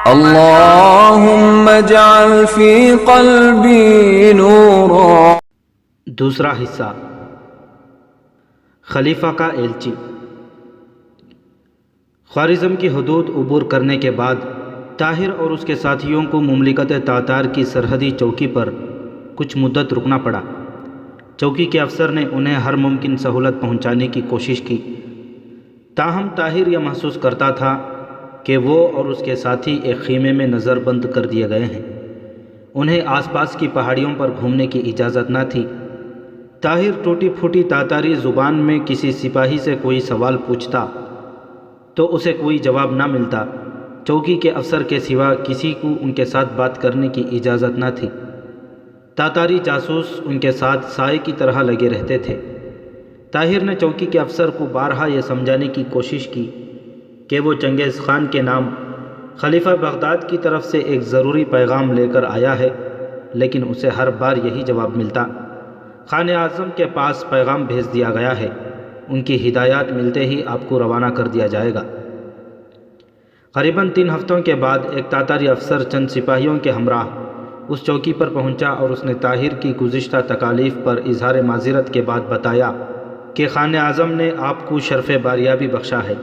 اللهم اجعل في قلبي نورا۔ دوسرا حصہ، خلیفہ کا ایلچی۔ خوارزم کی حدود عبور کرنے کے بعد طاہر اور اس کے ساتھیوں کو مملکت تاتار کی سرحدی چوکی پر کچھ مدت رکنا پڑا۔ چوکی کے افسر نے انہیں ہر ممکن سہولت پہنچانے کی کوشش کی، تاہم طاہر یہ محسوس کرتا تھا کہ وہ اور اس کے ساتھی ایک خیمے میں نظر بند کر دیے گئے ہیں۔ انہیں آس پاس کی پہاڑیوں پر گھومنے کی اجازت نہ تھی۔ طاہر ٹوٹی پھوٹی تاتاری زبان میں کسی سپاہی سے کوئی سوال پوچھتا تو اسے کوئی جواب نہ ملتا۔ چوکی کے افسر کے سوا کسی کو ان کے ساتھ بات کرنے کی اجازت نہ تھی۔ تاتاری جاسوس ان کے ساتھ سائے کی طرح لگے رہتے تھے۔ طاہر نے چوکی کے افسر کو بارہا یہ سمجھانے کی کوشش کی کہ وہ چنگیز خان کے نام خلیفہ بغداد کی طرف سے ایک ضروری پیغام لے کر آیا ہے، لیکن اسے ہر بار یہی جواب ملتا، خان اعظم کے پاس پیغام بھیج دیا گیا ہے، ان کی ہدایات ملتے ہی آپ کو روانہ کر دیا جائے گا۔ قریباً 3 ہفتوں کے بعد ایک تاتاری افسر چند سپاہیوں کے ہمراہ اس چوکی پر پہنچا اور اس نے طاہر کی گزشتہ تکالیف پر اظہار معذرت کے بعد بتایا کہ خان اعظم نے آپ کو شرف باریابی بخشا ہے۔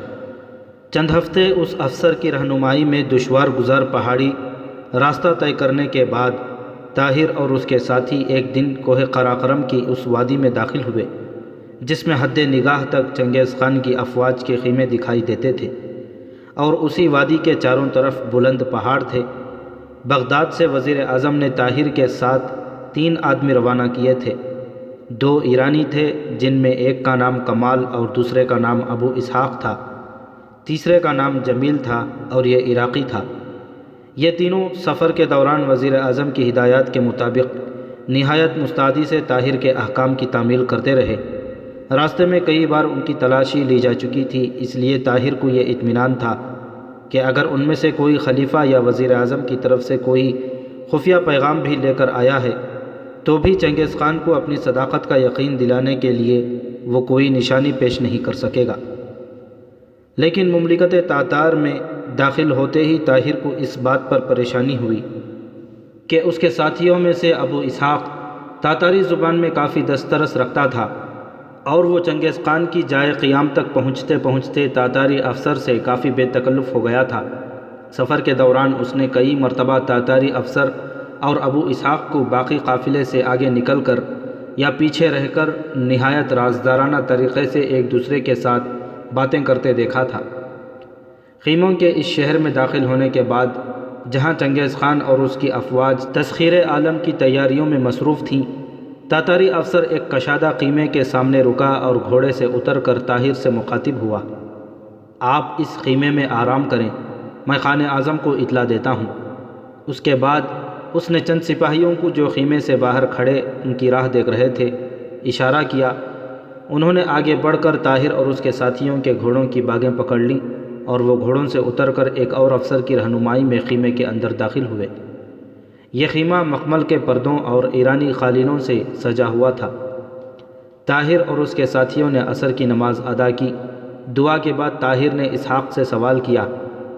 چند ہفتے اس افسر کی رہنمائی میں دشوار گزار پہاڑی راستہ طے کرنے کے بعد طاہر اور اس کے ساتھی ایک دن کوہ قراقرم کی اس وادی میں داخل ہوئے جس میں حد نگاہ تک چنگیز خان کی افواج کے خیمے دکھائی دیتے تھے، اور اسی وادی کے چاروں طرف بلند پہاڑ تھے۔ بغداد سے وزیر اعظم نے طاہر کے ساتھ 3 آدمی روانہ کیے تھے۔ 2 ایرانی تھے جن میں ایک کا نام کمال اور دوسرے کا نام ابو اسحاق تھا، تیسرے کا نام جمیل تھا اور یہ عراقی تھا۔ یہ تینوں سفر کے دوران وزیر اعظم کی ہدایات کے مطابق نہایت مستعدی سے طاہر کے احکام کی تعمیل کرتے رہے۔ راستے میں کئی بار ان کی تلاشی لی جا چکی تھی، اس لیے طاہر کو یہ اطمینان تھا کہ اگر ان میں سے کوئی خلیفہ یا وزیر اعظم کی طرف سے کوئی خفیہ پیغام بھی لے کر آیا ہے تو بھی چنگیز خان کو اپنی صداقت کا یقین دلانے کے لیے وہ کوئی نشانی پیش نہیں کر سکے گا۔ لیکن مملکت تاتار میں داخل ہوتے ہی طاہر کو اس بات پر پریشانی ہوئی کہ اس کے ساتھیوں میں سے ابو اسحاق تاتاری زبان میں کافی دسترس رکھتا تھا، اور وہ چنگیز خان کی جائے قیام تک پہنچتے پہنچتے تاتاری افسر سے کافی بے تکلف ہو گیا تھا۔ سفر کے دوران اس نے کئی مرتبہ تاتاری افسر اور ابو اسحاق کو باقی قافلے سے آگے نکل کر یا پیچھے رہ کر نہایت رازدارانہ طریقے سے ایک دوسرے کے ساتھ باتیں کرتے دیکھا تھا۔ خیموں کے اس شہر میں داخل ہونے کے بعد جہاں چنگیز خان اور اس کی افواج تسخیر عالم کی تیاریوں میں مصروف تھیں، تاتاری افسر ایک کشادہ خیمے کے سامنے رکا اور گھوڑے سے اتر کر طاہر سے مخاطب ہوا، آپ اس خیمے میں آرام کریں، میں خان اعظم کو اطلاع دیتا ہوں۔ اس کے بعد اس نے چند سپاہیوں کو جو خیمے سے باہر کھڑے ان کی راہ دیکھ رہے تھے اشارہ کیا۔ انہوں نے آگے بڑھ کر طاہر اور اس کے ساتھیوں کے گھوڑوں کی باگیں پکڑ لیں اور وہ گھوڑوں سے اتر کر ایک اور افسر کی رہنمائی میں خیمے کے اندر داخل ہوئے۔ یہ خیمہ مخمل کے پردوں اور ایرانی قالینوں سے سجا ہوا تھا۔ طاہر اور اس کے ساتھیوں نے عصر کی نماز ادا کی۔ دعا کے بعد طاہر نے اسحاق سے سوال کیا،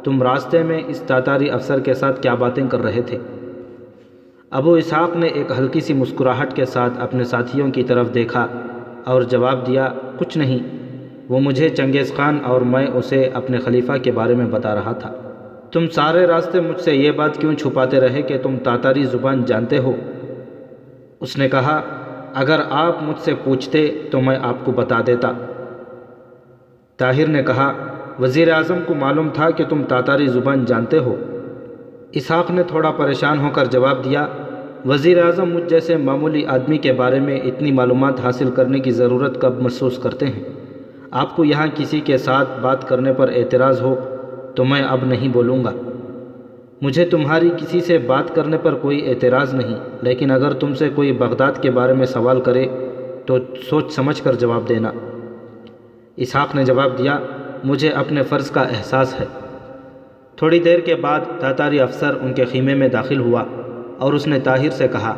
تم راستے میں اس تاتاری افسر کے ساتھ کیا باتیں کر رہے تھے؟ ابو اسحاق نے ایک ہلکی سی مسکراہٹ کے ساتھ اپنے ساتھیوں کی طرف دیکھا اور جواب دیا، کچھ نہیں، وہ مجھے چنگیز خان اور میں اسے اپنے خلیفہ کے بارے میں بتا رہا تھا۔ تم سارے راستے مجھ سے یہ بات کیوں چھپاتے رہے کہ تم تاتاری زبان جانتے ہو؟ اس نے کہا، اگر آپ مجھ سے پوچھتے تو میں آپ کو بتا دیتا۔ طاہر نے کہا، وزیر اعظم کو معلوم تھا کہ تم تاتاری زبان جانتے ہو؟ اسحاق نے تھوڑا پریشان ہو کر جواب دیا، وزیر اعظم مجھ جیسے معمولی آدمی کے بارے میں اتنی معلومات حاصل کرنے کی ضرورت کب محسوس کرتے ہیں؟ آپ کو یہاں کسی کے ساتھ بات کرنے پر اعتراض ہو تو میں اب نہیں بولوں گا۔ مجھے تمہاری کسی سے بات کرنے پر کوئی اعتراض نہیں، لیکن اگر تم سے کوئی بغداد کے بارے میں سوال کرے تو سوچ سمجھ کر جواب دینا۔ اسحاق نے جواب دیا، مجھے اپنے فرض کا احساس ہے۔ تھوڑی دیر کے بعد تاتاری افسر ان کے خیمے میں داخل ہوا اور اس نے طاہر سے کہا،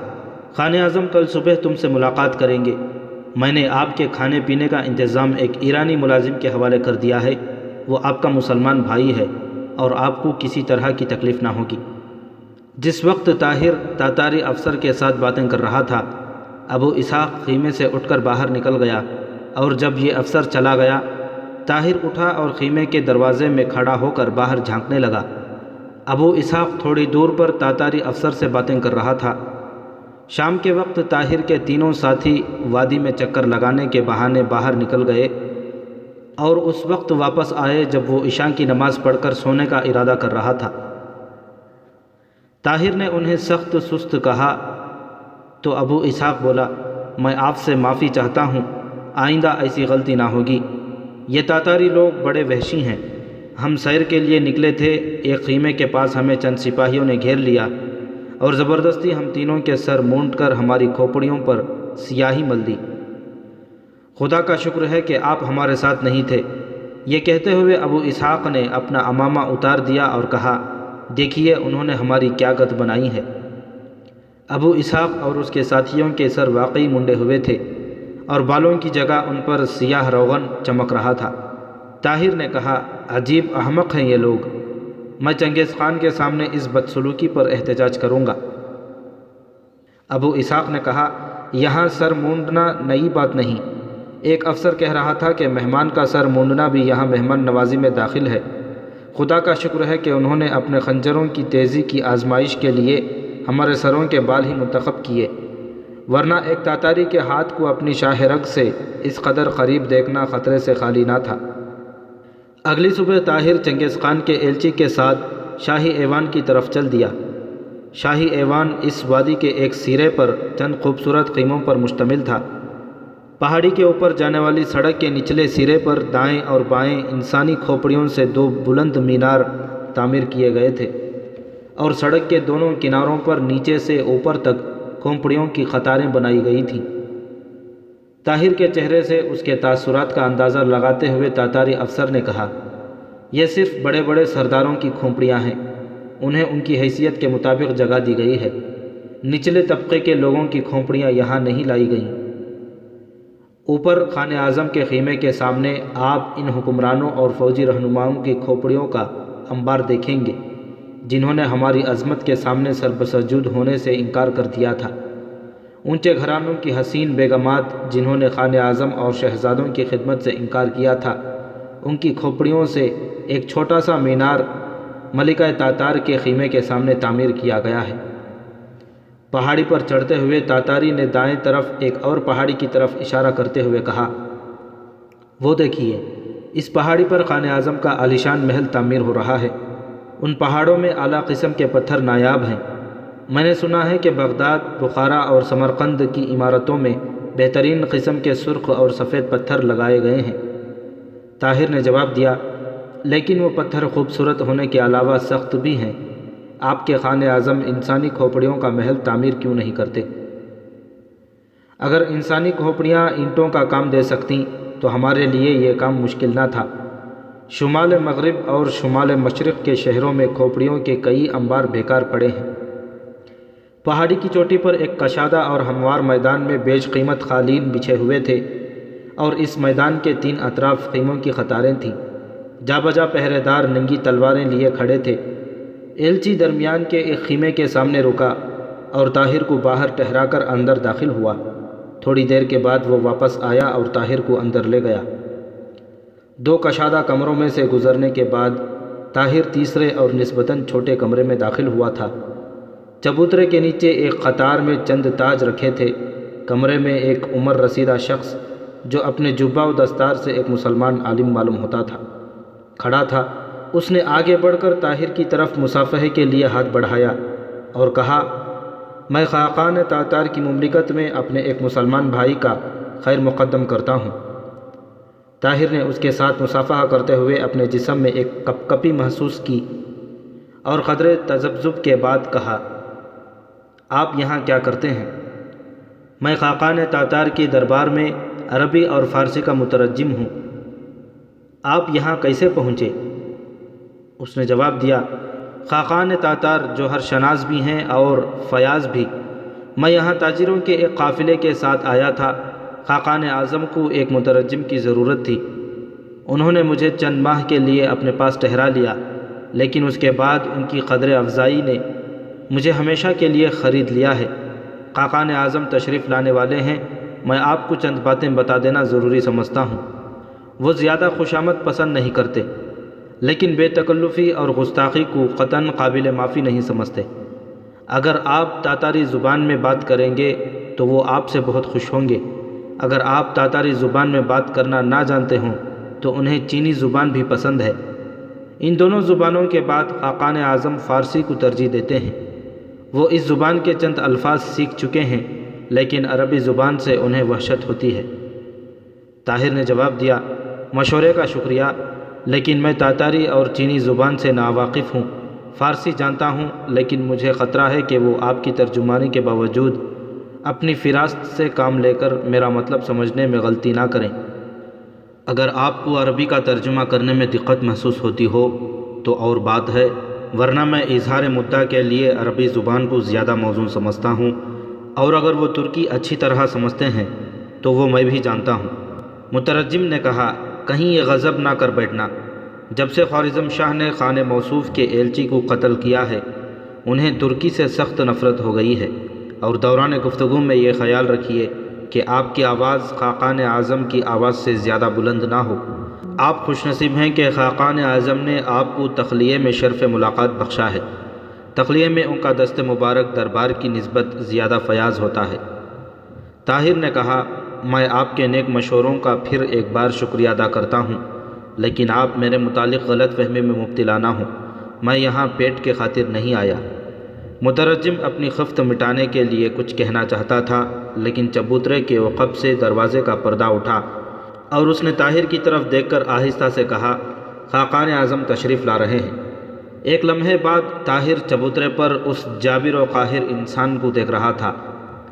خان اعظم کل صبح تم سے ملاقات کریں گے۔ میں نے آپ کے کھانے پینے کا انتظام ایک ایرانی ملازم کے حوالے کر دیا ہے، وہ آپ کا مسلمان بھائی ہے اور آپ کو کسی طرح کی تکلیف نہ ہوگی۔ جس وقت طاہر تاتاری افسر کے ساتھ باتیں کر رہا تھا، ابو اسحاق خیمے سے اٹھ کر باہر نکل گیا، اور جب یہ افسر چلا گیا، طاہر اٹھا اور خیمے کے دروازے میں کھڑا ہو کر باہر جھانکنے لگا۔ ابو اسحاق تھوڑی دور پر تاتاری افسر سے باتیں کر رہا تھا۔ شام کے وقت طاہر کے تینوں ساتھی وادی میں چکر لگانے کے بہانے باہر نکل گئے اور اس وقت واپس آئے جب وہ عشاء کی نماز پڑھ کر سونے کا ارادہ کر رہا تھا۔ طاہر نے انہیں سخت سست کہا تو ابو اسحاق بولا، میں آپ سے معافی چاہتا ہوں، آئندہ ایسی غلطی نہ ہوگی۔ یہ تاتاری لوگ بڑے وحشی ہیں۔ ہم سیر کے لیے نکلے تھے، ایک خیمے کے پاس ہمیں چند سپاہیوں نے گھیر لیا اور زبردستی ہم تینوں کے سر مونڈ کر ہماری کھوپڑیوں پر سیاہی مل دی۔ خدا کا شکر ہے کہ آپ ہمارے ساتھ نہیں تھے۔ یہ کہتے ہوئے ابو اسحاق نے اپنا عمامہ اتار دیا اور کہا، دیکھیے انہوں نے ہماری کیا گت بنائی ہے۔ ابو اسحاق اور اس کے ساتھیوں کے سر واقعی منڈے ہوئے تھے اور بالوں کی جگہ ان پر سیاہ روغن چمک رہا تھا۔ طاہر نے کہا، عجیب احمق ہیں یہ لوگ، میں چنگیز خان کے سامنے اس بدسلوکی پر احتجاج کروں گا۔ ابو اسحاق نے کہا، یہاں سر مونڈنا نئی بات نہیں، ایک افسر کہہ رہا تھا کہ مہمان کا سر مونڈنا بھی یہاں مہمان نوازی میں داخل ہے۔ خدا کا شکر ہے کہ انہوں نے اپنے خنجروں کی تیزی کی آزمائش کے لیے ہمارے سروں کے بال ہی منتخب کیے، ورنہ ایک تاتاری کے ہاتھ کو اپنی شاہ رگ سے اس قدر قریب دیکھنا خطرے سے خالی نہ تھا۔ اگلی صبح طاہر چنگیز خان کے ایلچی کے ساتھ شاہی ایوان کی طرف چل دیا۔ شاہی ایوان اس وادی کے ایک سرے پر چند خوبصورت خیموں پر مشتمل تھا۔ پہاڑی کے اوپر جانے والی سڑک کے نچلے سرے پر دائیں اور بائیں انسانی کھوپڑیوں سے دو بلند مینار تعمیر کیے گئے تھے اور سڑک کے دونوں کناروں پر نیچے سے اوپر تک کھوپڑیوں کی قطاریں بنائی گئی تھیں۔ طاہر کے چہرے سے اس کے تاثرات کا اندازہ لگاتے ہوئے تاتاری افسر نے کہا، یہ صرف بڑے بڑے سرداروں کی کھوپڑیاں ہیں، انہیں ان کی حیثیت کے مطابق جگہ دی گئی ہے، نچلے طبقے کے لوگوں کی کھوپڑیاں یہاں نہیں لائی گئیں۔ اوپر خان اعظم کے خیمے کے سامنے آپ ان حکمرانوں اور فوجی رہنماؤں کی کھوپڑیوں کا انبار دیکھیں گے جنہوں نے ہماری عظمت کے سامنے سر بسجود ہونے سے انکار کر دیا تھا۔ اونچے گھرانوں کی حسین بیگمات جنہوں نے خان اعظم اور شہزادوں کی خدمت سے انکار کیا تھا، ان کی کھوپڑیوں سے ایک چھوٹا سا مینار ملکہ تاتار کے خیمے کے سامنے تعمیر کیا گیا ہے۔ پہاڑی پر چڑھتے ہوئے تاتاری نے دائیں طرف ایک اور پہاڑی کی طرف اشارہ کرتے ہوئے کہا، وہ دیکھیے، اس پہاڑی پر خان اعظم کا عالیشان محل تعمیر ہو رہا ہے۔ ان پہاڑوں میں اعلیٰ قسم کے پتھر نایاب ہیں۔ میں نے سنا ہے کہ بغداد، بخارا اور سمرقند کی عمارتوں میں بہترین قسم کے سرخ اور سفید پتھر لگائے گئے ہیں۔ طاہر نے جواب دیا، لیکن وہ پتھر خوبصورت ہونے کے علاوہ سخت بھی ہیں۔ آپ کے خان اعظم انسانی کھوپڑیوں کا محل تعمیر کیوں نہیں کرتے؟ اگر انسانی کھوپڑیاں اینٹوں کا کام دے سکتیں تو ہمارے لیے یہ کام مشکل نہ تھا۔ شمال مغرب اور شمال مشرق کے شہروں میں کھوپڑیوں کے کئی انبار بیکار پڑے ہیں۔ پہاڑی کی چوٹی پر ایک کشادہ اور ہموار میدان میں بیش قیمت قالین بچھے ہوئے تھے اور اس میدان کے تین اطراف خیموں کی قطاریں تھیں۔ جا بجا پہرے دار ننگی تلواریں لیے کھڑے تھے۔ ایلچی درمیان کے ایک خیمے کے سامنے رکا اور طاہر کو باہر ٹھہرا کر اندر داخل ہوا۔ تھوڑی دیر کے بعد وہ واپس آیا اور طاہر کو اندر لے گیا۔ دو کشادہ کمروں میں سے گزرنے کے بعد طاہر تیسرے اور نسبتاً چھوٹے کمرے میں داخل ہوا تھا۔ چبوترے کے نیچے ایک قطار میں چند تاج رکھے تھے۔ کمرے میں ایک عمر رسیدہ شخص جو اپنے جبہ و دستار سے ایک مسلمان عالم معلوم ہوتا تھا کھڑا تھا۔ اس نے آگے بڑھ کر طاہر کی طرف مصافحے کے لیے ہاتھ بڑھایا اور کہا، میں خاقان تاتار کی مملکت میں اپنے ایک مسلمان بھائی کا خیر مقدم کرتا ہوں۔ طاہر نے اس کے ساتھ مصافحہ کرتے ہوئے اپنے جسم میں ایک کپ کپی محسوس کی اور قدرے تذبذب کے بعد کہا، آپ یہاں کیا کرتے ہیں؟ میں خاقان تاتار کی دربار میں عربی اور فارسی کا مترجم ہوں۔ آپ یہاں کیسے پہنچے؟ اس نے جواب دیا، خاقان تاتار جوہر شناس بھی ہیں اور فیاض بھی۔ میں یہاں تاجروں کے ایک قافلے کے ساتھ آیا تھا۔ خاقان اعظم کو ایک مترجم کی ضرورت تھی۔ انہوں نے مجھے چند ماہ کے لیے اپنے پاس ٹھہرا لیا۔ لیکن اس کے بعد ان کی قدر افزائی نے مجھے ہمیشہ کے لیے خرید لیا ہے۔ خاقان اعظم تشریف لانے والے ہیں، میں آپ کو چند باتیں بتا دینا ضروری سمجھتا ہوں۔ وہ زیادہ خوشامد پسند نہیں کرتے، لیکن بے تکلفی اور گستاخی کو قطعاً قابل معافی نہیں سمجھتے۔ اگر آپ تاتاری زبان میں بات کریں گے تو وہ آپ سے بہت خوش ہوں گے۔ اگر آپ تاتاری زبان میں بات کرنا نہ جانتے ہوں تو انہیں چینی زبان بھی پسند ہے۔ ان دونوں زبانوں کے بعد خاقان اعظم فارسی کو ترجیح دیتے ہیں۔ وہ اس زبان کے چند الفاظ سیکھ چکے ہیں، لیکن عربی زبان سے انہیں وحشت ہوتی ہے۔ طاہر نے جواب دیا، مشورے کا شکریہ، لیکن میں تاتاری اور چینی زبان سے ناواقف ہوں۔ فارسی جانتا ہوں، لیکن مجھے خطرہ ہے کہ وہ آپ کی ترجمانی کے باوجود اپنی فراست سے کام لے کر میرا مطلب سمجھنے میں غلطی نہ کریں۔ اگر آپ کو عربی کا ترجمہ کرنے میں دقت محسوس ہوتی ہو تو اور بات ہے، ورنہ میں اظہار مدعا کے لیے عربی زبان کو زیادہ موزوں سمجھتا ہوں، اور اگر وہ ترکی اچھی طرح سمجھتے ہیں تو وہ میں بھی جانتا ہوں۔ مترجم نے کہا، کہیں یہ غضب نہ کر بیٹھنا۔ جب سے خوارزم شاہ نے خان موصوف کے ایلچی کو قتل کیا ہے، انہیں ترکی سے سخت نفرت ہو گئی ہے، اور دوران گفتگو میں یہ خیال رکھیے کہ آپ کی آواز خاقان اعظم کی آواز سے زیادہ بلند نہ ہو۔ آپ خوش نصیب ہیں کہ خاقان اعظم نے آپ کو تخلیے میں شرف ملاقات بخشا ہے۔ تخلیے میں ان کا دست مبارک دربار کی نسبت زیادہ فیاض ہوتا ہے۔ طاہر نے کہا، میں آپ کے نیک مشوروں کا پھر ایک بار شکریہ ادا کرتا ہوں، لیکن آپ میرے متعلق غلط فہمی میں مبتلا نہ ہوں۔ میں یہاں پیٹ کے خاطر نہیں آیا۔ مترجم اپنی خفت مٹانے کے لیے کچھ کہنا چاہتا تھا، لیکن چبوترے کے وقب سے دروازے کا پردہ اٹھا اور اس نے طاہر کی طرف دیکھ کر آہستہ سے کہا، خاقان اعظم تشریف لا رہے ہیں۔ ایک لمحے بعد طاہر چبوترے پر اس جابر و قاہر انسان کو دیکھ رہا تھا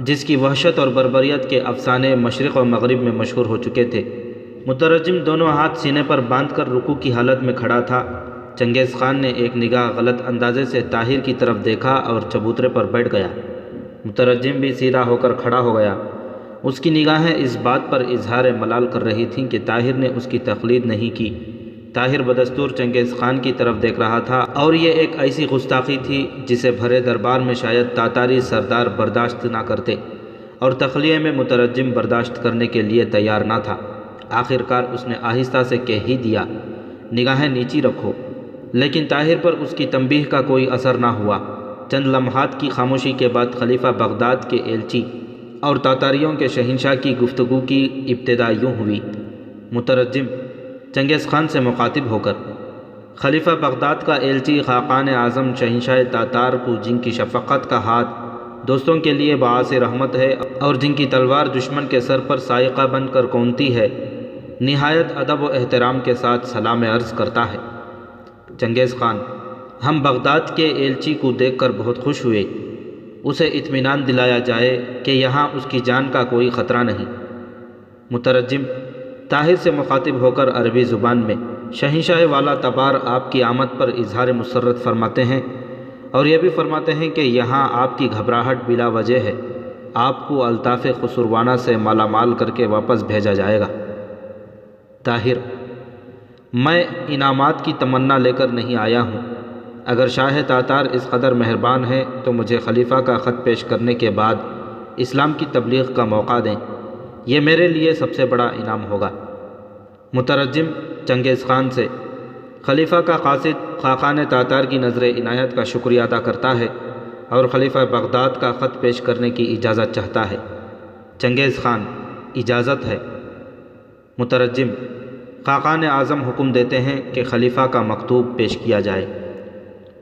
جس کی وحشت اور بربریت کے افسانے مشرق و مغرب میں مشہور ہو چکے تھے۔ مترجم دونوں ہاتھ سینے پر باندھ کر رکوع کی حالت میں کھڑا تھا۔ چنگیز خان نے ایک نگاہ غلط اندازے سے طاہر کی طرف دیکھا اور چبوترے پر بیٹھ گیا۔ مترجم بھی سیدھا ہو کر کھڑا ہو گیا۔ اس کی نگاہیں اس بات پر اظہار ملال کر رہی تھیں کہ طاہر نے اس کی تقلید نہیں کی۔ طاہر بدستور چنگیز خان کی طرف دیکھ رہا تھا، اور یہ ایک ایسی گستاخی تھی جسے بھرے دربار میں شاید تاتاری سردار برداشت نہ کرتے، اور تخلیے میں مترجم برداشت کرنے کے لیے تیار نہ تھا۔ آخر کار اس نے آہستہ سے کہہ ہی دیا، نگاہیں نیچی رکھو، لیکن طاہر پر اس کی تنبیہ کا کوئی اثر نہ ہوا۔ چند لمحات کی خاموشی کے بعد خلیفہ بغداد کے ایلچی اور تاتاریوں کے شہنشاہ کی گفتگو کی ابتدا یوں ہوئی۔ مترجم چنگیز خان سے مخاطب ہو کر، خلیفہ بغداد کا ایلچی خاقان اعظم شہنشاہ تاتار کو جن کی شفقت کا ہاتھ دوستوں کے لیے باعث رحمت ہے اور جن کی تلوار دشمن کے سر پر سائقہ بن کر کونتی ہے، نہایت ادب و احترام کے ساتھ سلام عرض کرتا ہے۔ چنگیز خان، ہم بغداد کے ایلچی کو دیکھ کر بہت خوش ہوئے۔ اسے اطمینان دلایا جائے کہ یہاں اس کی جان کا کوئی خطرہ نہیں۔ مترجم طاہر سے مخاطب ہو کر عربی زبان میں، شہنشاہ والا تبار آپ کی آمد پر اظہار مسرت فرماتے ہیں، اور یہ بھی فرماتے ہیں کہ یہاں آپ کی گھبراہٹ بلا وجہ ہے۔ آپ کو الطاف خسروانہ سے مالا مال کر کے واپس بھیجا جائے گا۔ طاہر، میں انعامات کی تمنا لے کر نہیں آیا ہوں۔ اگر شاہ تاتار اس قدر مہربان ہیں تو مجھے خلیفہ کا خط پیش کرنے کے بعد اسلام کی تبلیغ کا موقع دیں، یہ میرے لیے سب سے بڑا انعام ہوگا۔ مترجم چنگیز خان سے، خلیفہ کا قاصد خاقان تاتار کی نظر عنایت کا شکریہ ادا کرتا ہے اور خلیفہ بغداد کا خط پیش کرنے کی اجازت چاہتا ہے۔ چنگیز خان، اجازت ہے۔ مترجم، خاقان اعظم حکم دیتے ہیں کہ خلیفہ کا مکتوب پیش کیا جائے۔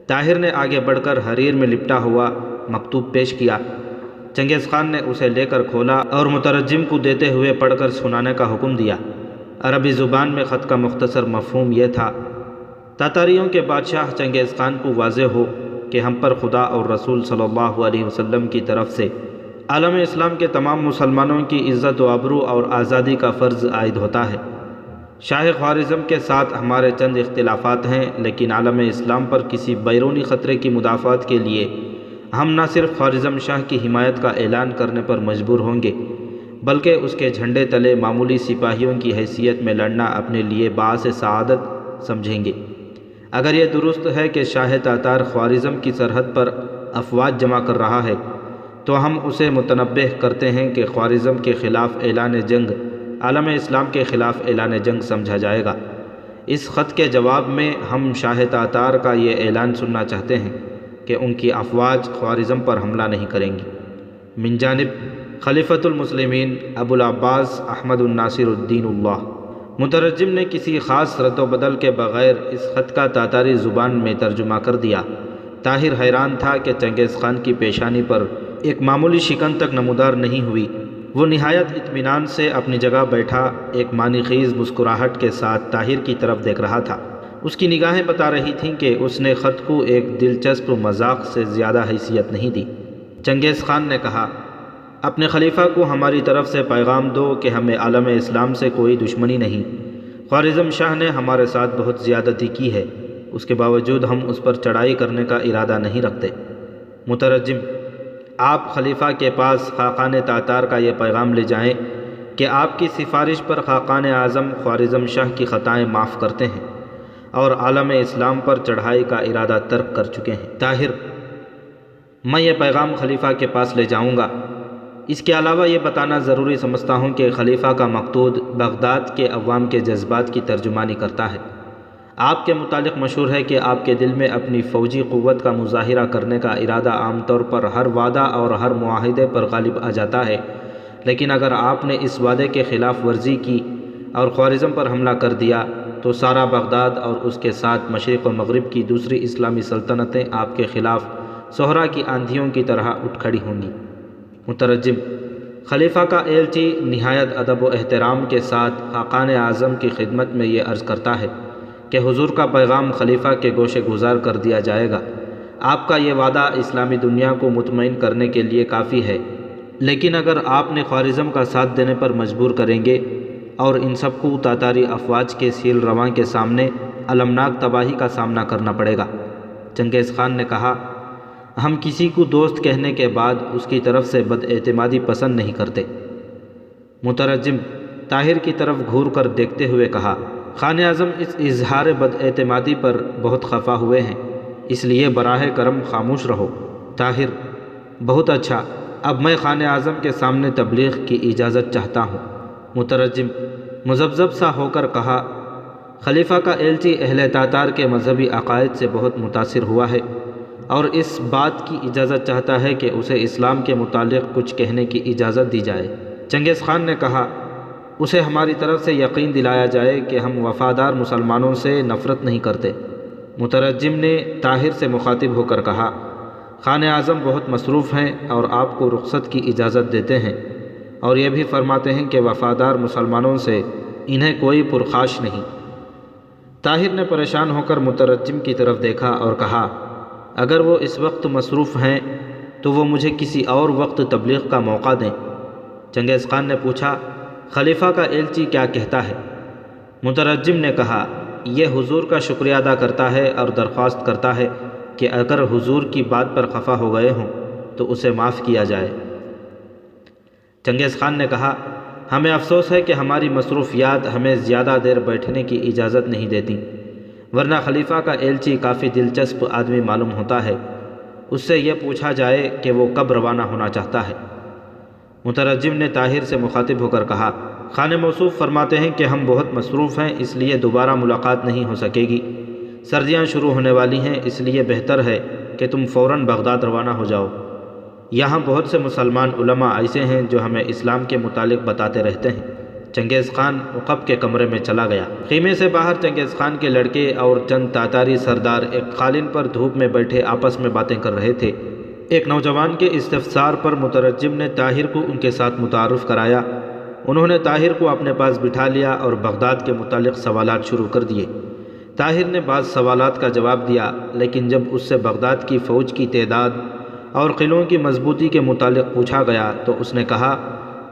طاہر نے آگے بڑھ کر حریر میں لپٹا ہوا مکتوب پیش کیا۔ چنگیز خان نے اسے لے کر کھولا اور مترجم کو دیتے ہوئے پڑھ کر سنانے کا حکم دیا۔ عربی زبان میں خط کا مختصر مفہوم یہ تھا، تاتاریوں کے بادشاہ چنگیز خان کو واضح ہو کہ ہم پر خدا اور رسول صلی اللہ علیہ وسلم کی طرف سے عالم اسلام کے تمام مسلمانوں کی عزت و آبرو اور آزادی کا فرض عائد ہوتا ہے۔ شاہ خوارزم کے ساتھ ہمارے چند اختلافات ہیں، لیکن عالم اسلام پر کسی بیرونی خطرے کی مدافعت کے لیے ہم نہ صرف خوارزم شاہ کی حمایت کا اعلان کرنے پر مجبور ہوں گے، بلکہ اس کے جھنڈے تلے معمولی سپاہیوں کی حیثیت میں لڑنا اپنے لیے باعث سعادت سمجھیں گے۔ اگر یہ درست ہے کہ شاہ تاتار خوارزم کی سرحد پر افواج جمع کر رہا ہے تو ہم اسے متنبہ کرتے ہیں کہ خوارزم کے خلاف اعلان جنگ عالم اسلام کے خلاف اعلان جنگ سمجھا جائے گا۔ اس خط کے جواب میں ہم شاہ تاتار کا یہ اعلان سننا چاہتے ہیں کہ ان کی افواج خوارزم پر حملہ نہیں کریں گی۔ من جانب خلیفۃ المسلمین ابو العباس احمد الناصر الدین اللہ۔ مترجم نے کسی خاص رد و بدل کے بغیر اس خط کا تاتاری زبان میں ترجمہ کر دیا۔ طاہر حیران تھا کہ چنگیز خان کی پیشانی پر ایک معمولی شکن تک نمودار نہیں ہوئی۔ وہ نہایت اطمینان سے اپنی جگہ بیٹھا ایک معنی خیز مسکراہٹ کے ساتھ طاہر کی طرف دیکھ رہا تھا۔ اس کی نگاہیں بتا رہی تھیں کہ اس نے خط کو ایک دلچسپ مذاق سے زیادہ حیثیت نہیں دی۔ چنگیز خان نے کہا، اپنے خلیفہ کو ہماری طرف سے پیغام دو کہ ہمیں عالم اسلام سے کوئی دشمنی نہیں۔ خوارزم شاہ نے ہمارے ساتھ بہت زیادتی کی ہے، اس کے باوجود ہم اس پر چڑھائی کرنے کا ارادہ نہیں رکھتے۔ مترجم، آپ خلیفہ کے پاس خاقان تاتار کا یہ پیغام لے جائیں کہ آپ کی سفارش پر خاقان اعظم خوارزم شاہ کی خطائیں معاف کرتے ہیں اور عالم اسلام پر چڑھائی کا ارادہ ترک کر چکے ہیں۔ طاہر، میں یہ پیغام خلیفہ کے پاس لے جاؤں گا۔ اس کے علاوہ یہ بتانا ضروری سمجھتا ہوں کہ خلیفہ کا مقصود بغداد کے عوام کے جذبات کی ترجمانی کرتا ہے۔ آپ کے متعلق مشہور ہے کہ آپ کے دل میں اپنی فوجی قوت کا مظاہرہ کرنے کا ارادہ عام طور پر ہر وعدہ اور ہر معاہدے پر غالب آ جاتا ہے، لیکن اگر آپ نے اس وعدے کے خلاف ورزی کی اور خوارزم پر حملہ کر دیا تو سارا بغداد اور اس کے ساتھ مشرق و مغرب کی دوسری اسلامی سلطنتیں آپ کے خلاف صحرا کی آندھیوں کی طرح اٹھ کھڑی ہوں گی۔ مترجم، خلیفہ کا ایلچی نہایت ادب و احترام کے ساتھ خاقان اعظم کی خدمت میں یہ عرض کرتا ہے کہ حضور کا پیغام خلیفہ کے گوشے گزار کر دیا جائے گا۔ آپ کا یہ وعدہ اسلامی دنیا کو مطمئن کرنے کے لیے کافی ہے، لیکن اگر آپ نے خوارزم کا ساتھ دینے پر مجبور کریں گے اور ان سب کو تاتاری افواج کے سیل رواں کے سامنے المناک تباہی کا سامنا کرنا پڑے گا۔ چنگیز خان نے کہا، ہم کسی کو دوست کہنے کے بعد اس کی طرف سے بد اعتمادی پسند نہیں کرتے۔ مترجم طاہر کی طرف گھور کر دیکھتے ہوئے کہا، خان اعظم اس اظہار بد اعتمادی پر بہت خفا ہوئے ہیں، اس لیے براہ کرم خاموش رہو۔ طاہر، بہت اچھا، اب میں خان اعظم کے سامنے تبلیغ کی اجازت چاہتا ہوں۔ مترجم مذبذب سا ہو کر کہا، خلیفہ کا ایلچی اہل تاتار کے مذہبی عقائد سے بہت متاثر ہوا ہے اور اس بات کی اجازت چاہتا ہے کہ اسے اسلام کے متعلق کچھ کہنے کی اجازت دی جائے۔ چنگیز خان نے کہا، اسے ہماری طرف سے یقین دلایا جائے کہ ہم وفادار مسلمانوں سے نفرت نہیں کرتے۔ مترجم نے طاہر سے مخاطب ہو کر کہا، خان اعظم بہت مصروف ہیں اور آپ کو رخصت کی اجازت دیتے ہیں اور یہ بھی فرماتے ہیں کہ وفادار مسلمانوں سے انہیں کوئی پرخاش نہیں۔ طاہر نے پریشان ہو کر مترجم کی طرف دیکھا اور کہا، اگر وہ اس وقت مصروف ہیں تو وہ مجھے کسی اور وقت تبلیغ کا موقع دیں۔ چنگیز خان نے پوچھا، خلیفہ کا ایلچی کیا کہتا ہے؟ مترجم نے کہا، یہ حضور کا شکریہ ادا کرتا ہے اور درخواست کرتا ہے کہ اگر حضور کی بات پر خفا ہو گئے ہوں تو اسے معاف کیا جائے۔ چنگیز خان نے کہا، ہمیں افسوس ہے کہ ہماری مصروفیات ہمیں زیادہ دیر بیٹھنے کی اجازت نہیں دیتی، ورنہ خلیفہ کا ایلچی کافی دلچسپ آدمی معلوم ہوتا ہے، اس سے یہ پوچھا جائے کہ وہ کب روانہ ہونا چاہتا ہے۔ مترجم نے طاہر سے مخاطب ہو کر کہا، خان موصوف فرماتے ہیں کہ ہم بہت مصروف ہیں، اس لیے دوبارہ ملاقات نہیں ہو سکے گی۔ سردیاں شروع ہونے والی ہیں، اس لیے بہتر ہے کہ تم فوراً بغداد روانہ ہو جاؤ۔ یہاں بہت سے مسلمان علماء ایسے ہیں جو ہمیں اسلام کے متعلق بتاتے رہتے ہیں۔ چنگیز خان عقب کے کمرے میں چلا گیا۔ خیمے سے باہر چنگیز خان کے لڑکے اور چند تاتاری سردار ایک قالین پر دھوپ میں بیٹھے آپس میں باتیں کر رہے تھے۔ ایک نوجوان کے استفسار پر مترجم نے طاہر کو ان کے ساتھ متعارف کرایا۔ انہوں نے طاہر کو اپنے پاس بٹھا لیا اور بغداد کے متعلق سوالات شروع کر دیے۔ طاہر نے بعض سوالات کا جواب دیا، لیکن جب اس سے بغداد کی فوج کی تعداد اور قلعوں کی مضبوطی کے متعلق پوچھا گیا تو اس نے کہا،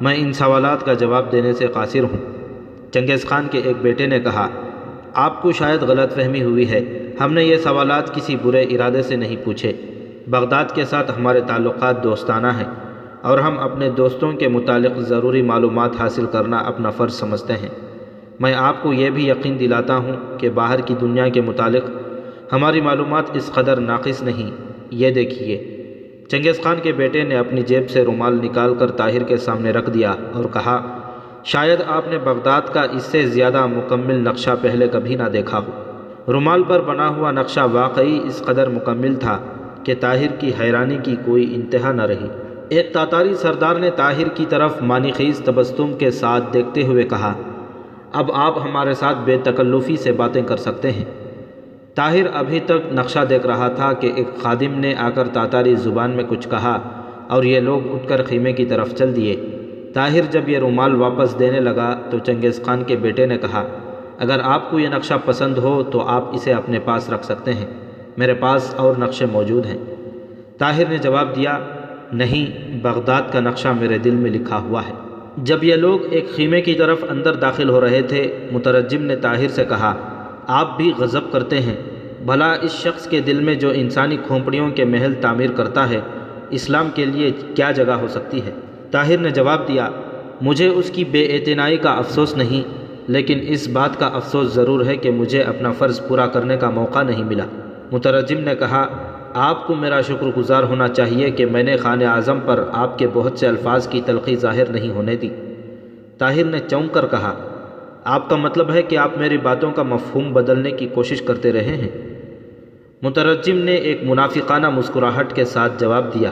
میں ان سوالات کا جواب دینے سے قاصر ہوں۔ چنگیز خان کے ایک بیٹے نے کہا، آپ کو شاید غلط فہمی ہوئی ہے، ہم نے یہ سوالات کسی برے ارادے سے نہیں پوچھے۔ بغداد کے ساتھ ہمارے تعلقات دوستانہ ہیں اور ہم اپنے دوستوں کے متعلق ضروری معلومات حاصل کرنا اپنا فرض سمجھتے ہیں۔ میں آپ کو یہ بھی یقین دلاتا ہوں کہ باہر کی دنیا کے متعلق ہماری معلومات اس قدر ناقص نہیں، یہ دیکھیے۔ چنگیز خان کے بیٹے نے اپنی جیب سے رومال نکال کر طاہر کے سامنے رکھ دیا اور کہا، شاید آپ نے بغداد کا اس سے زیادہ مکمل نقشہ پہلے کبھی نہ دیکھا ہو۔ رومال پر بنا ہوا نقشہ واقعی اس قدر مکمل تھا کہ طاہر کی حیرانی کی کوئی انتہا نہ رہی۔ ایک تاتاری سردار نے طاہر کی طرف معنی خیز تبسم کے ساتھ دیکھتے ہوئے کہا، اب آپ ہمارے ساتھ بے تکلفی سے باتیں کر سکتے ہیں۔ طاہر ابھی تک نقشہ دیکھ رہا تھا کہ ایک خادم نے آ کر تاتاری زبان میں کچھ کہا اور یہ لوگ اٹھ کر خیمے کی طرف چل دیے۔ طاہر جب یہ رومال واپس دینے لگا تو چنگیز خان کے بیٹے نے کہا، اگر آپ کو یہ نقشہ پسند ہو تو آپ اسے اپنے پاس رکھ سکتے ہیں، میرے پاس اور نقشے موجود ہیں۔ طاہر نے جواب دیا، نہیں، بغداد کا نقشہ میرے دل میں لکھا ہوا ہے۔ جب یہ لوگ ایک خیمے کی طرف اندر داخل ہو رہے تھے، مترجم نے طاہر سے کہا، آپ بھی غضب کرتے ہیں، بھلا اس شخص کے دل میں جو انسانی کھوپڑیوں کے محل تعمیر کرتا ہے، اسلام کے لیے کیا جگہ ہو سکتی ہے؟ طاہر نے جواب دیا، مجھے اس کی بے اعتنائی کا افسوس نہیں، لیکن اس بات کا افسوس ضرور ہے کہ مجھے اپنا فرض پورا کرنے کا موقع نہیں ملا۔ مترجم نے کہا، آپ کو میرا شکر گزار ہونا چاہیے کہ میں نے خان اعظم پر آپ کے بہت سے الفاظ کی تلخی ظاہر نہیں ہونے دی۔ طاہر نے چونک کر کہا، آپ کا مطلب ہے کہ آپ میری باتوں کا مفہوم بدلنے کی کوشش کرتے رہے ہیں؟ مترجم نے ایک منافقانہ مسکراہٹ کے ساتھ جواب دیا،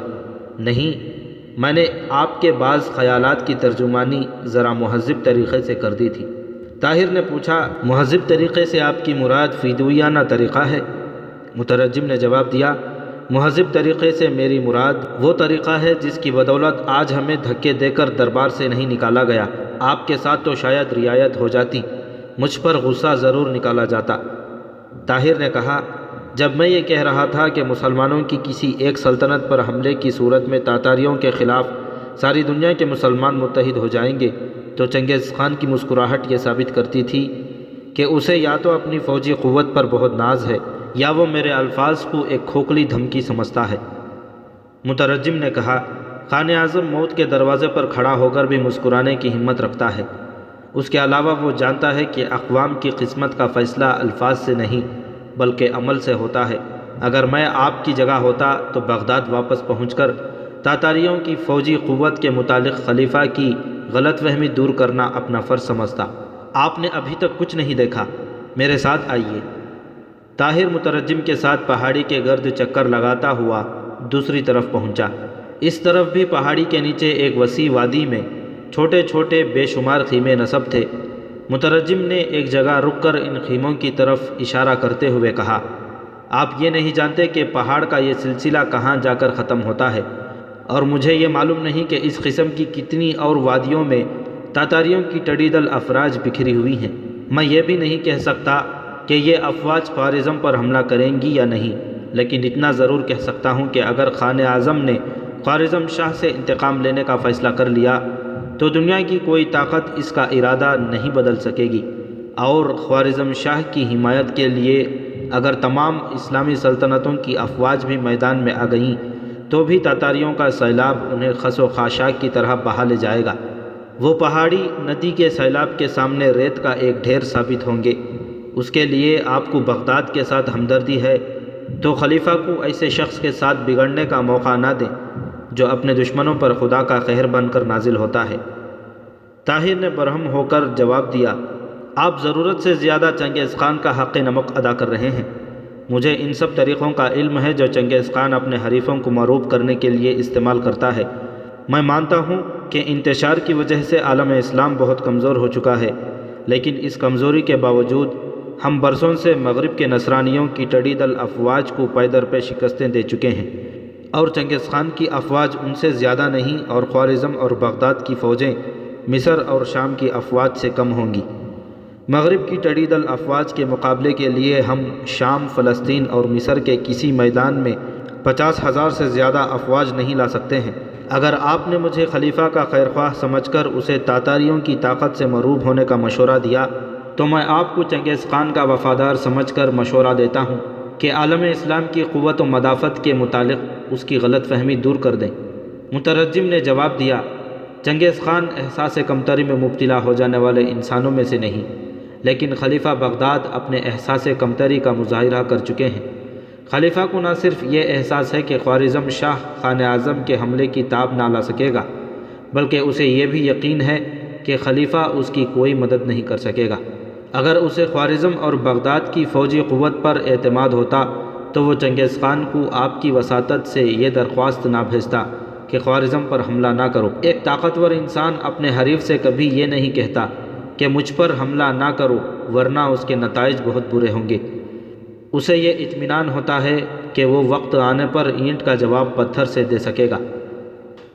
نہیں، میں نے آپ کے بعض خیالات کی ترجمانی ذرا مہذب طریقے سے کر دی تھی۔ طاہر نے پوچھا، مہذب طریقے سے آپ کی مراد فیدویانہ طریقہ ہے؟ مترجم نے جواب دیا، مہذب طریقے سے میری مراد وہ طریقہ ہے جس کی بدولت آج ہمیں دھکے دے کر دربار سے نہیں نکالا گیا۔ آپ کے ساتھ تو شاید رعایت ہو جاتی، مجھ پر غصہ ضرور نکالا جاتا۔ طاہر نے کہا، جب میں یہ کہہ رہا تھا کہ مسلمانوں کی کسی ایک سلطنت پر حملے کی صورت میں تاتاریوں کے خلاف ساری دنیا کے مسلمان متحد ہو جائیں گے، تو چنگیز خان کی مسکراہٹ یہ ثابت کرتی تھی کہ اسے یا تو اپنی فوجی قوت پر بہت ناز ہے یا وہ میرے الفاظ کو ایک کھوکھلی دھمکی سمجھتا ہے۔ مترجم نے کہا، خان اعظم موت کے دروازے پر کھڑا ہو کر بھی مسکرانے کی ہمت رکھتا ہے۔ اس کے علاوہ وہ جانتا ہے کہ اقوام کی قسمت کا فیصلہ الفاظ سے نہیں بلکہ عمل سے ہوتا ہے۔ اگر میں آپ کی جگہ ہوتا تو بغداد واپس پہنچ کر تاتاریوں کی فوجی قوت کے متعلق خلیفہ کی غلط فہمی دور کرنا اپنا فرض سمجھتا۔ آپ نے ابھی تک کچھ نہیں دیکھا، میرے ساتھ آئیے۔ طاہر مترجم کے ساتھ پہاڑی کے گرد چکر لگاتا ہوا دوسری طرف پہنچا۔ اس طرف بھی پہاڑی کے نیچے ایک وسیع وادی میں چھوٹے چھوٹے بے شمار خیمے نصب تھے۔ مترجم نے ایک جگہ رک کر ان خیموں کی طرف اشارہ کرتے ہوئے کہا، آپ یہ نہیں جانتے کہ پہاڑ کا یہ سلسلہ کہاں جا کر ختم ہوتا ہے، اور مجھے یہ معلوم نہیں کہ اس قسم کی کتنی اور وادیوں میں تاتاریوں کی ٹڈیدل افراج بکھری ہوئی ہیں۔ میں یہ بھی نہیں کہہ سکتا کہ یہ افواج خوارزم پر حملہ کریں گی یا نہیں، لیکن اتنا ضرور کہہ سکتا ہوں کہ اگر خان اعظم نے خوارزم شاہ سے انتقام لینے کا فیصلہ کر لیا تو دنیا کی کوئی طاقت اس کا ارادہ نہیں بدل سکے گی، اور خوارزم شاہ کی حمایت کے لیے اگر تمام اسلامی سلطنتوں کی افواج بھی میدان میں آ گئیں تو بھی تاتاریوں کا سیلاب انہیں خس و خاشاک کی طرح بہا لے جائے گا۔ وہ پہاڑی ندی کے سیلاب کے سامنے ریت کا ایک ڈھیر ثابت ہوں گے۔ اس کے لیے آپ کو بغداد کے ساتھ ہمدردی ہے تو خلیفہ کو ایسے شخص کے ساتھ بگڑنے کا موقع نہ دیں جو اپنے دشمنوں پر خدا کا قہر بن کر نازل ہوتا ہے۔ طاہر نے برہم ہو کر جواب دیا، آپ ضرورت سے زیادہ چنگیز خان کا حق نمک ادا کر رہے ہیں۔ مجھے ان سب طریقوں کا علم ہے جو چنگیز خان اپنے حریفوں کو مغلوب کرنے کے لیے استعمال کرتا ہے۔ میں مانتا ہوں کہ انتشار کی وجہ سے عالم اسلام بہت کمزور ہو چکا ہے، لیکن اس کمزوری کے باوجود ہم برسوں سے مغرب کے نصرانیوں کی ٹڈیدل افواج کو پے در پے شکستیں دے چکے ہیں، اور چنگیز خان کی افواج ان سے زیادہ نہیں، اور خوارزم اور بغداد کی فوجیں مصر اور شام کی افواج سے کم ہوں گی۔ مغرب کی ٹڈیدل افواج کے مقابلے کے لیے ہم شام، فلسطین اور مصر کے کسی میدان میں 50,000 سے زیادہ افواج نہیں لا سکتے ہیں۔ اگر آپ نے مجھے خلیفہ کا خیرخواہ سمجھ کر اسے تاتاریوں کی طاقت سے مروب ہونے کا مشورہ دیا تو میں آپ کو چنگیز خان کا وفادار سمجھ کر مشورہ دیتا ہوں کہ عالم اسلام کی قوت و مدافعت کے متعلق اس کی غلط فہمی دور کر دیں۔ مترجم نے جواب دیا، چنگیز خان احساس کمتری میں مبتلا ہو جانے والے انسانوں میں سے نہیں، لیکن خلیفہ بغداد اپنے احساس کمتری کا مظاہرہ کر چکے ہیں۔ خلیفہ کو نہ صرف یہ احساس ہے کہ خوارزم شاہ خان اعظم کے حملے کی تاب نہ لا سکے گا، بلکہ اسے یہ بھی یقین ہے کہ خلیفہ اس کی کوئی مدد نہیں کر سکے گا۔ اگر اسے خوارزم اور بغداد کی فوجی قوت پر اعتماد ہوتا تو وہ چنگیز خان کو آپ کی وساطت سے یہ درخواست نہ بھیجتا کہ خوارزم پر حملہ نہ کرو۔ ایک طاقتور انسان اپنے حریف سے کبھی یہ نہیں کہتا کہ مجھ پر حملہ نہ کرو ورنہ اس کے نتائج بہت برے ہوں گے۔ اسے یہ اطمینان ہوتا ہے کہ وہ وقت آنے پر اینٹ کا جواب پتھر سے دے سکے گا۔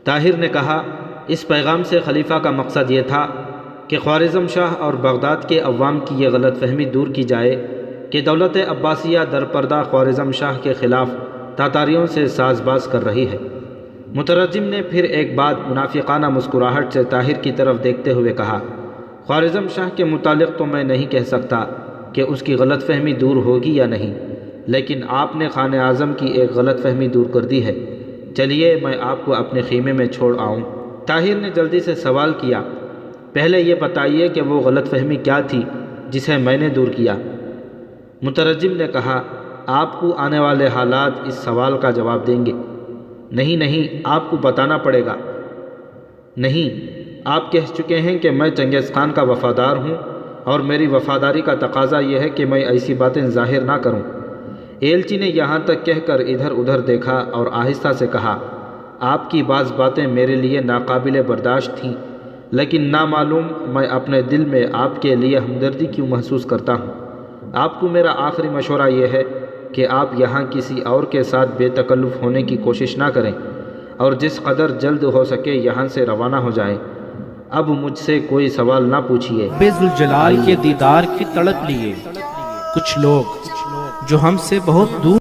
طاہر نے کہا، اس پیغام سے خلیفہ کا مقصد یہ تھا کہ خوارزم شاہ اور بغداد کے عوام کی یہ غلط فہمی دور کی جائے کہ دولت عباسیہ درپردہ خوارزم شاہ کے خلاف تاتاریوں سے ساز باز کر رہی ہے۔ مترجم نے پھر ایک بار منافقانہ مسکراہٹ سے طاہر کی طرف دیکھتے ہوئے کہا، خوارزم شاہ کے متعلق تو میں نہیں کہہ سکتا کہ اس کی غلط فہمی دور ہوگی یا نہیں، لیکن آپ نے خان اعظم کی ایک غلط فہمی دور کر دی ہے۔ چلیے میں آپ کو اپنے خیمے میں چھوڑ آؤں۔ طاہر نے جلدی سے سوال کیا، پہلے یہ بتائیے کہ وہ غلط فہمی کیا تھی جسے میں نے دور کیا؟ مترجم نے کہا، آپ کو آنے والے حالات اس سوال کا جواب دیں گے۔ نہیں، آپ کو بتانا پڑے گا۔ نہیں، آپ کہہ چکے ہیں کہ میں چنگیز خان کا وفادار ہوں اور میری وفاداری کا تقاضا یہ ہے کہ میں ایسی باتیں ظاہر نہ کروں۔ ایلچی نے یہاں تک کہہ کر ادھر ادھر دیکھا اور آہستہ سے کہا، آپ کی بعض باتیں میرے لیے ناقابل برداشت تھیں، لیکن نامعلوم میں اپنے دل میں آپ کے لیے ہمدردی کیوں محسوس کرتا ہوں۔ آپ کو میرا آخری مشورہ یہ ہے کہ آپ یہاں کسی اور کے ساتھ بے تکلف ہونے کی کوشش نہ کریں اور جس قدر جلد ہو سکے یہاں سے روانہ ہو جائیں۔ اب مجھ سے کوئی سوال نہ پوچھیے۔ رب ذوالجلال کے دیدار کی تڑپ لیے کچھ لوگ جو ہم سے بہت دور